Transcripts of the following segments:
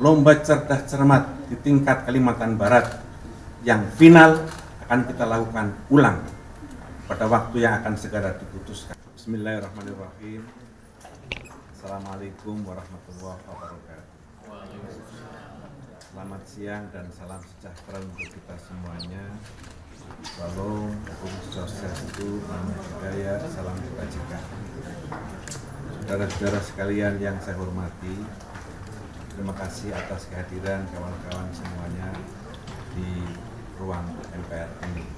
lomba cerdas cermat di tingkat Kalimantan Barat yang final akan kita lakukan ulang pada waktu yang akan segera diputuskan. Bismillahirrahmanirrahim. Assalamualaikum warahmatullahi wabarakatuh. Selamat siang dan salam sejahtera untuk kita semuanya. Salam, Om Swastiastu, Namo Buddhaya, salam kebajikan. Saudara-saudara sekalian yang saya hormati, terima kasih atas kehadiran kawan-kawan semuanya di ruang MPR ini.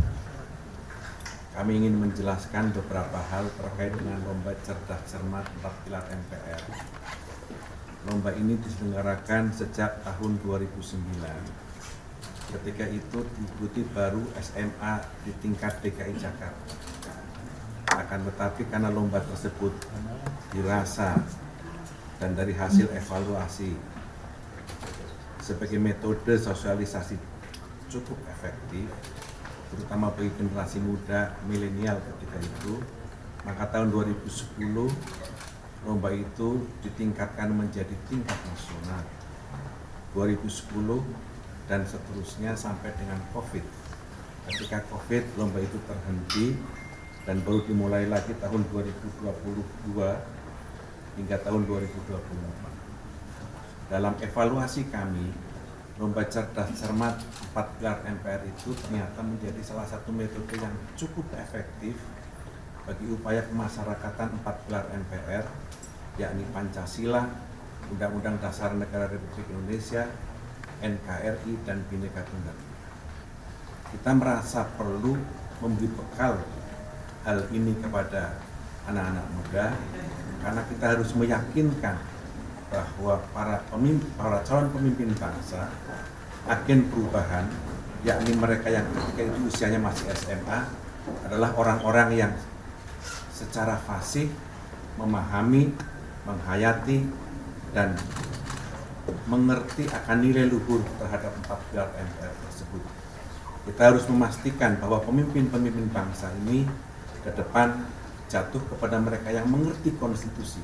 Kami ingin menjelaskan beberapa hal terkait dengan lomba cerdas cermat 4 pilar MPR. Lomba ini diselenggarakan sejak tahun 2009. Ketika itu diikuti baru SMA di tingkat DKI Jakarta. Akan tetapi karena lomba tersebut dirasa dan dari hasil evaluasi sebagai metode sosialisasi cukup efektif, terutama bagi generasi muda milenial ketika itu, maka tahun 2010 lomba itu ditingkatkan menjadi tingkat nasional. 2010 dan seterusnya sampai dengan COVID. Ketika COVID, lomba itu terhenti dan baru dimulai lagi tahun 2022 hingga tahun 2024. Dalam evaluasi kami, lomba cerdas cermat 4 pilar MPR itu ternyata menjadi salah satu metode yang cukup efektif bagi upaya kemasyarakatan 4 pilar MPR, yakni Pancasila, Undang-Undang Dasar Negara Republik Indonesia, NKRI, dan Bhinneka Tunggal Ika. Kita merasa perlu memberi bekal hal ini kepada anak-anak muda karena kita harus meyakinkan bahwa para calon pemimpin bangsa, agen perubahan, yakni mereka yang ketika itu usianya masih SMA, adalah orang-orang yang secara fasih memahami, menghayati, dan mengerti akan nilai luhur terhadap 4 pilar MPR tersebut. Kita harus memastikan bahwa pemimpin-pemimpin bangsa ini ke depan jatuh kepada mereka yang mengerti konstitusi,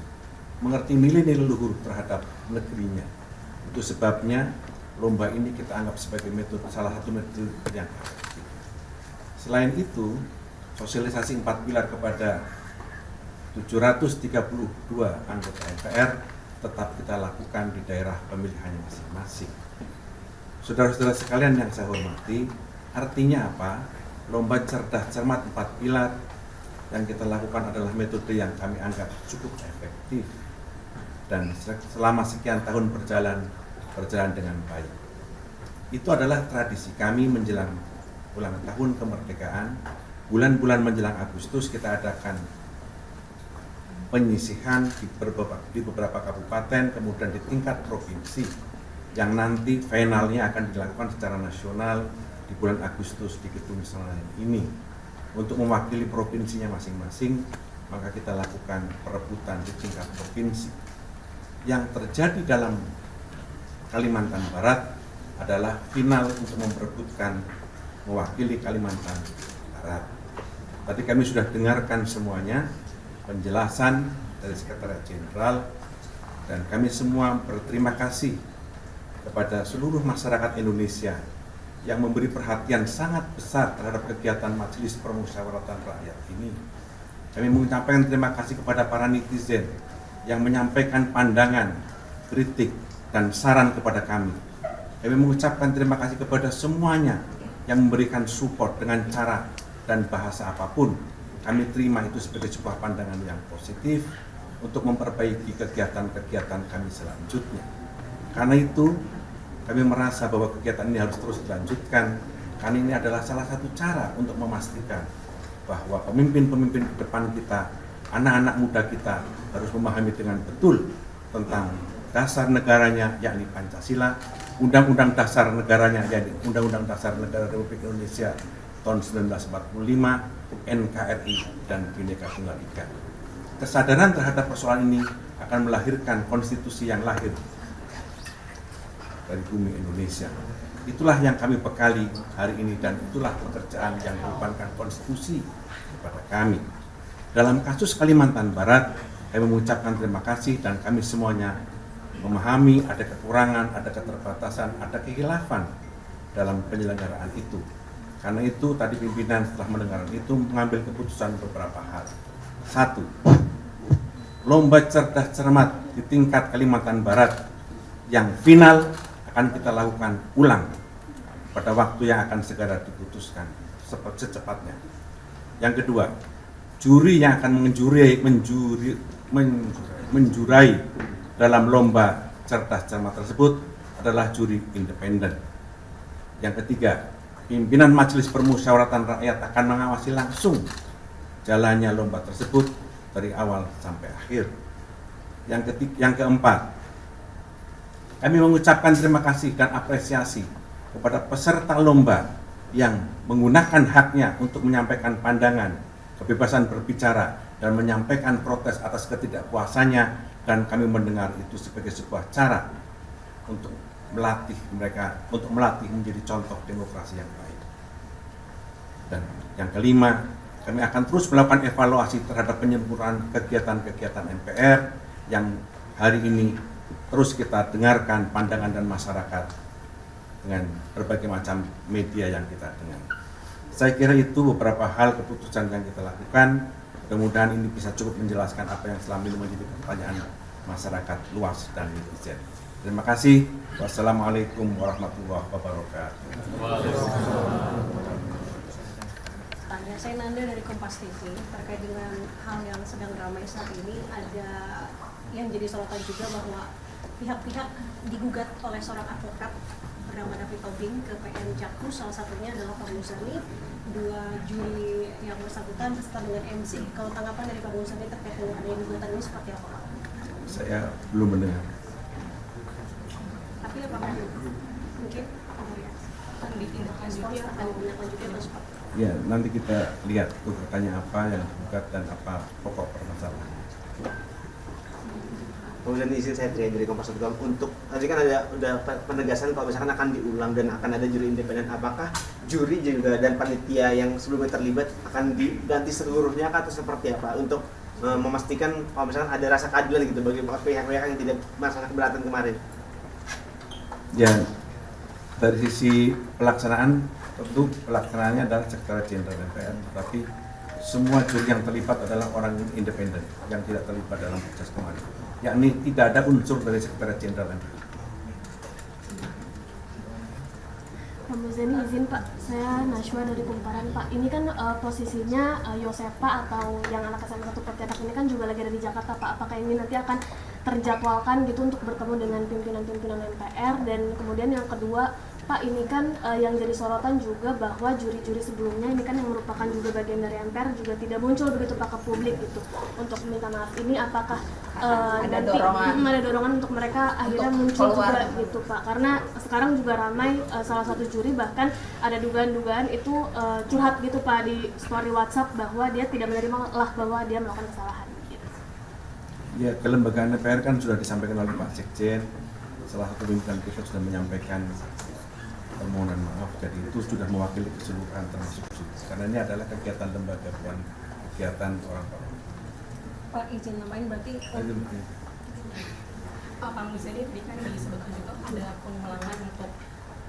mengerti nilai-nilai luhur terhadap negerinya. Itu sebabnya lomba ini kita anggap sebagai metode, salah satu metode yang efektif. Selain itu, sosialisasi 4 pilar kepada 732 anggota MPR tetap kita lakukan di daerah pemilihannya masing-masing. Saudara-saudara sekalian yang saya hormati, artinya apa? Lomba cerdas cermat 4 pilar yang kita lakukan adalah metode yang kami anggap cukup efektif dan selama sekian tahun berjalan dengan baik. Itu adalah tradisi kami menjelang ulang tahun kemerdekaan. Bulan-bulan menjelang Agustus kita adakan penyisihan di beberapa kabupaten, kemudian di tingkat provinsi, yang nanti finalnya akan dilakukan secara nasional di bulan Agustus di Gedung Senayan ini. Untuk mewakili provinsinya masing-masing, maka kita lakukan perebutan di tingkat provinsi. Yang terjadi dalam Kalimantan Barat adalah final untuk memperebutkan mewakili Kalimantan Barat. Tadi kami sudah dengarkan semuanya, penjelasan dari Sekretariat Jenderal, dan kami semua berterima kasih kepada seluruh masyarakat Indonesia yang memberi perhatian sangat besar terhadap kegiatan Majelis Permusyawaratan Rakyat ini. Kami mengucapkan terima kasih kepada para netizen yang menyampaikan pandangan, kritik, dan saran kepada kami. Kami mengucapkan terima kasih kepada semuanya yang memberikan support dengan cara dan bahasa apapun. Kami terima itu sebagai sebuah pandangan yang positif untuk memperbaiki kegiatan-kegiatan kami selanjutnya. Karena itu, kami merasa bahwa kegiatan ini harus terus dilanjutkan, karena ini adalah salah satu cara untuk memastikan bahwa pemimpin-pemimpin ke depan kita, anak-anak muda kita harus memahami dengan betul tentang dasar negaranya, yakni Pancasila, Undang-Undang Dasar negaranya, yakni Undang-Undang Dasar Negara Republik Indonesia tahun 1945, NKRI, dan Bhinneka Tunggal Ika. Kesadaran terhadap persoalan ini akan melahirkan konstitusi yang lahir dari bumi Indonesia. Itulah yang kami bekali hari ini dan itulah pekerjaan yang merupakan konstitusi kepada kami. Dalam kasus Kalimantan Barat, kami mengucapkan terima kasih dan kami semuanya memahami ada kekurangan, ada keterbatasan, ada kekhilafan dalam penyelenggaraan itu. Karena itu tadi pimpinan setelah mendengar itu mengambil keputusan beberapa hal. Satu, lomba cerdas cermat di tingkat Kalimantan Barat yang final akan kita lakukan ulang pada waktu yang akan segera diputuskan secepatnya. Yang kedua, juri yang akan menjurai dalam lomba cerdas cermat tersebut adalah juri independen. Yang ketiga, pimpinan Majelis Permusyawaratan Rakyat akan mengawasi langsung jalannya lomba tersebut dari awal sampai akhir. Yang keempat, kami mengucapkan terima kasih dan apresiasi kepada peserta lomba yang menggunakan haknya untuk menyampaikan pandangan, kebebasan berbicara, dan menyampaikan protes atas ketidakpuasannya, dan kami mendengar itu sebagai sebuah cara untuk melatih mereka, untuk melatih menjadi contoh demokrasi yang baik. Dan yang kelima, kami akan terus melakukan evaluasi terhadap penyempurnaan kegiatan-kegiatan MPR yang hari ini terus kita dengarkan pandangan dan masyarakat dengan berbagai macam media yang kita dengar. Saya kira itu beberapa hal keputusan yang kita lakukan. Mudah-mudahan ini bisa cukup menjelaskan apa yang selama ini menjadi pertanyaan masyarakat luas dan netizen. Terima kasih. Wassalamualaikum warahmatullahi wabarakatuh. Saya Nanda dari Kompas TV. Terkait dengan hal yang sedang ramai saat ini, ada yang jadi sorotan juga bahwa pihak-pihak digugat oleh seorang advokat bernama David Tobing ke PN Jakpus, salah satunya adalah Pak Muzani, dua juri yang bersangkutan beserta dengan MC. Kalau tanggapan dari Pak Muzani terkait dengan adanya gugatan ini seperti apa, Pak? Saya belum mendengar. Tapi apakah mungkin akan ditindaklanjuti atau seperti? Ya, nanti kita lihat gugatannya apa yang digugat dan apa pokok permasalahan. Kemudian izin saya dari Kompas.com untuk tadi kan udah penegasan kalau misalkan akan diulang dan akan ada juri independen, apakah juri juga dan panitia yang sebelumnya terlibat akan diganti seluruhnya atau seperti apa untuk memastikan kalau misalkan ada rasa keadilan gitu bagi pihak-pihak yang tidak melaksanakan keberatan kemarin? Ya, dari sisi pelaksanaan tentu pelaksanaannya adalah Sekretariat Jenderal MPR, tapi semua juri yang terlibat adalah orang independen yang tidak terlibat dalam proses kemarin, yakni tidak ada unsur dari Sekretariat Jenderal MPR. Pak Muzani izin Pak, saya Nashwa dari Kumparan Pak. Ini kan posisinya Yosefa atau yang anak SMA 1 Pontianak ini kan juga lagi ada di Jakarta Pak. Apakah ini nanti akan terjadwalkan gitu untuk bertemu dengan pimpinan-pimpinan MPR? Dan kemudian yang kedua Pak, ini kan yang jadi sorotan juga bahwa juri-juri sebelumnya ini kan yang merupakan juga bagian dari MPR juga tidak muncul begitu Pak ke publik gitu untuk minta maaf. Ini apakah ada dorongan untuk mereka akhirnya muncul juga gitu Pak? Karena sekarang juga ramai salah satu juri bahkan ada dugaan-dugaan itu curhat gitu Pak di story WhatsApp bahwa dia tidak menerima lah bahwa dia melakukan kesalahan gitu. Ya, kelembagaan MPR kan sudah disampaikan oleh Pak Sekjen, salah satu pimpinan kita sudah menyampaikan permohonan maaf, jadi itu sudah mewakili keseluruhan termasuk juri, karena ini adalah kegiatan lembaga bukan kegiatan orang-orang. Pak, izin nambahin berarti Pak Muzani tadi kan disebutkan juga ada pengulangan untuk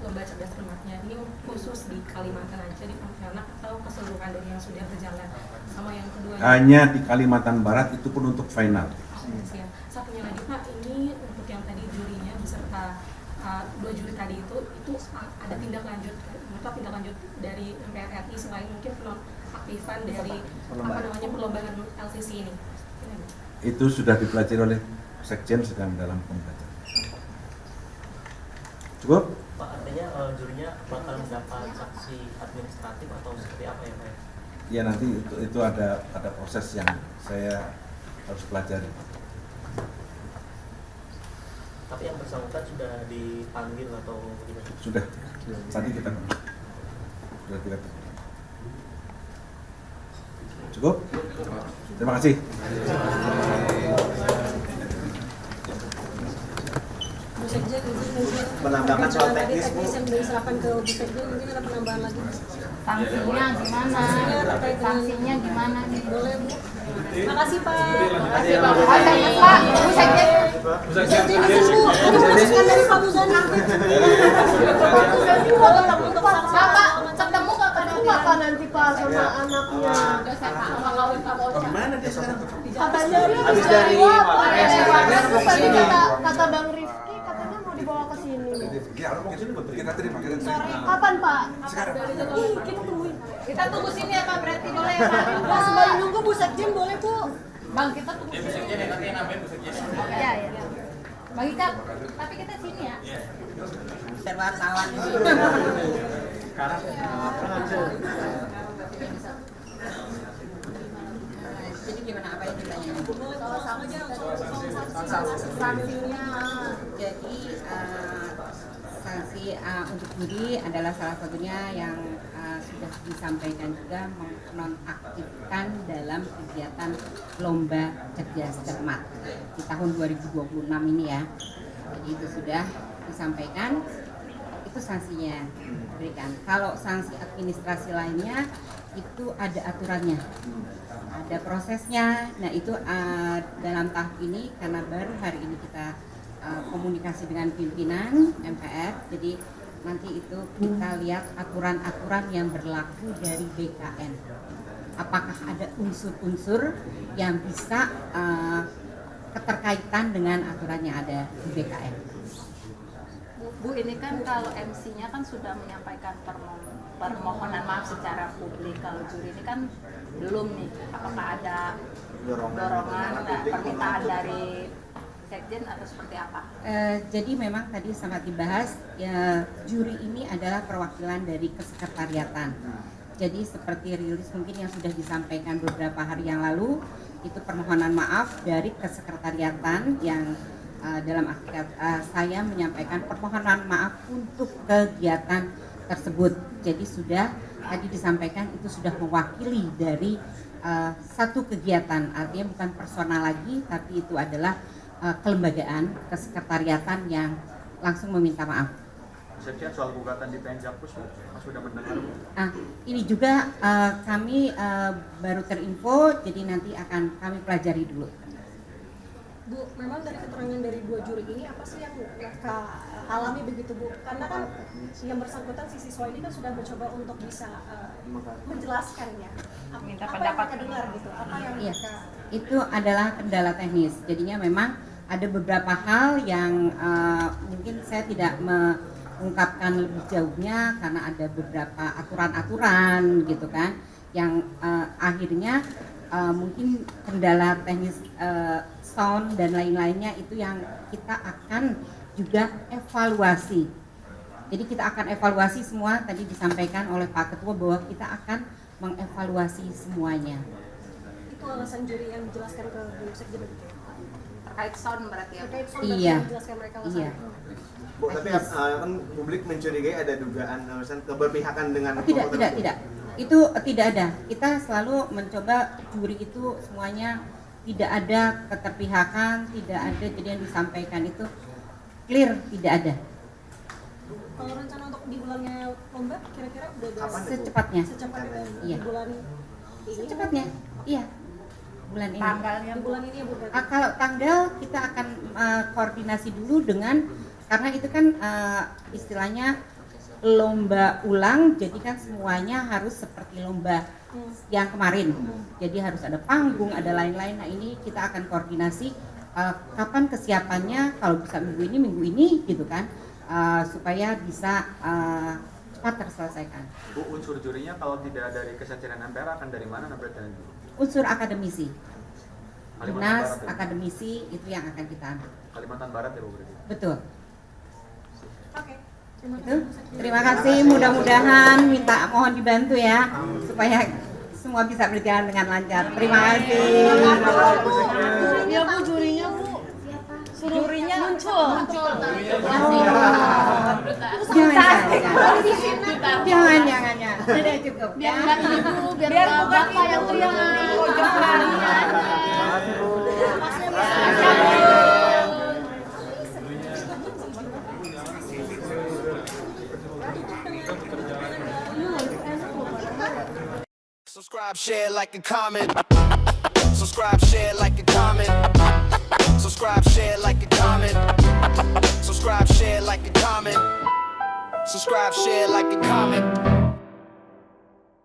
lomba cerdas cermatnya. Ini khusus di Kalimantan aja, di Pontianak, atau keseluruhan dari yang sudah berjalan? Sama yang kedua hanya di Kalimantan Barat, itu pun untuk final. Siap. Satunya lagi Pak, ini untuk yang tadi jurinya beserta dua juri tadi itu ada tindak lanjut dari MPR RI selain mungkin penonaktifan dari perlombaan LCC ini? Itu sudah dipelajari oleh Sekjen, sedang dalam pembelajaran. Cukup? Pak, artinya jurinya bakal mendapat sanksi administratif atau seperti apa ya Pak? Ya, nanti itu ada proses yang saya harus pelajari. Tapi yang bersangkutan sudah dipanggil atau gimana? Sudah. Tadi kita sudah kita. Cukup? Terima kasih. Bu Sekjen mungkin Menambahkan soal teknis, Bu. yang diserahkan ke Bu Sekjen, mungkin ada penambahan lagi. Sanksinya gimana? Sanksinya gimana nih? Boleh Bu. Terima kasih Pak. Terima kasih Pak. Bu Sekjen. Pak. Memutuskan dari Pak Muzani. Bapak ketemu kapan Kapan nanti Pak sama anaknya? Gimana dia sekarang? Katanya dia Habis habis dari dari Wapres. Wapres. Terus tadi kata Bang Rifki katanya mau dibawa ke sini. Ya, orang mau ke sini kita terima. Kapan Pak? Kita tungguin. Kita tunggu sini ya Pak, berarti boleh ya Pak? Nah, sembari nunggu Bu Sekjen boleh Bu. Bang, kita tunggu sini. Iya, iya. Bang Ika, tapi kita sini ya. wartawan jadi gimana apa yang ditanya? Sanksinya. Jadi sanksi untuk juri adalah salah satunya yang sudah disampaikan juga menonaktifkan dalam kegiatan lomba cerdas cermat di tahun 2026 ini ya. Jadi itu sudah disampaikan, itu sanksinya diberikan. Kalau sanksi administrasi lainnya itu ada aturannya, ada prosesnya. Nah itu dalam tahap ini karena baru hari ini kita komunikasi dengan pimpinan MPR, jadi nanti itu kita lihat aturan-aturan yang berlaku dari BKN. Apakah ada unsur-unsur yang bisa keterkaitan dengan aturan yang ada di BKN. Bu, ini kan kalau MC-nya kan sudah menyampaikan permohonan maaf secara publik. Kalau juri ini kan belum nih. Apakah ada dorongan permintaan dari Sekjen atau seperti apa? Jadi memang tadi sangat dibahas ya, juri ini adalah perwakilan dari kesekretariatan. Jadi seperti rilis mungkin yang sudah disampaikan beberapa hari yang lalu, itu permohonan maaf dari kesekretariatan yang dalam artikel saya menyampaikan permohonan maaf untuk kegiatan tersebut. Jadi sudah tadi disampaikan itu sudah mewakili dari satu kegiatan, artinya bukan personal lagi, tapi itu adalah kelembagaan kesekretariatan yang langsung meminta maaf. Sekjen soal gugatan di PN Jakpus, sudah mendengar? Ini juga kami baru terinfo, jadi nanti akan kami pelajari dulu. Bu, memang dari keterangan dari dua juri ini apa sih yang mereka alami begitu Bu? Karena kan yang bersangkutan si siswa ini kan sudah mencoba untuk bisa menjelaskannya. Minta Apa yang pendapat. mereka dengar gitu? Apa yang Iya, mereka itu adalah kendala teknis. Jadinya memang ada beberapa hal yang mungkin saya tidak mengungkapkan lebih jauhnya karena ada beberapa aturan-aturan gitu kan, yang akhirnya mungkin kendala teknis sound dan lain-lainnya itu yang kita akan juga evaluasi. Jadi kita akan evaluasi semua, tadi disampaikan oleh Pak Ketua bahwa kita akan mengevaluasi semuanya. itu alasan juri yang dijelaskan ke Bu Sekjen begitu ya? Terkait sound berarti ya? Terkait soal Iya. yang dijelaskan mereka alasan. Iya. Bu, tapi kan publik mencurigai ada dugaan misalnya keberpihakan dengan Tidak. Itu tidak ada. Kita selalu mencoba juri itu semuanya tidak ada keterpihakan, tidak ada, jadi yang disampaikan itu clear, tidak ada. Kalau rencana untuk diulangnya lomba kira-kira udah ada Secepatnya. secepatnya Iya. di bulan ini? Secepatnya. Iya. Bulan ini. Tanggalnya Di Bu. bulan ini ya Bu berarti? Kalau tanggal kita akan koordinasi dulu dengan, karena itu kan istilahnya lomba ulang, jadi kan semuanya harus seperti lomba yang kemarin. Jadi harus ada panggung, ada lain-lain. Nah ini kita akan koordinasi kapan kesiapannya, kalau bisa minggu ini gitu kan, supaya bisa cepat terselesaikan. Bu, unsur jurinya kalau tidak dari kesekjenan MPR akan dari mana berarti? Unsur akademisi, Kalimantan dinas Barat ya? akademisi itu yang akan kita ambil. Kalimantan Barat ya Bu berarti? Betul. Oke. Terima Itu. kasih Bu Sekjen. Terima kasih, mudah-mudahan mohon dibantu ya supaya semua bisa berjalan dengan lancar. Terima kasih. Jurinya Bu, jurinya Bu. Jurinya muncul. Jangan. Sudah cukup ya. Biar Bapak yang teriak nanti di pojok harian. Subscribe, share, like, and comment. Subscribe, share, like, and comment. Subscribe, share, like, and comment. Subscribe, share, like, and comment. Subscribe, share, like, and comment.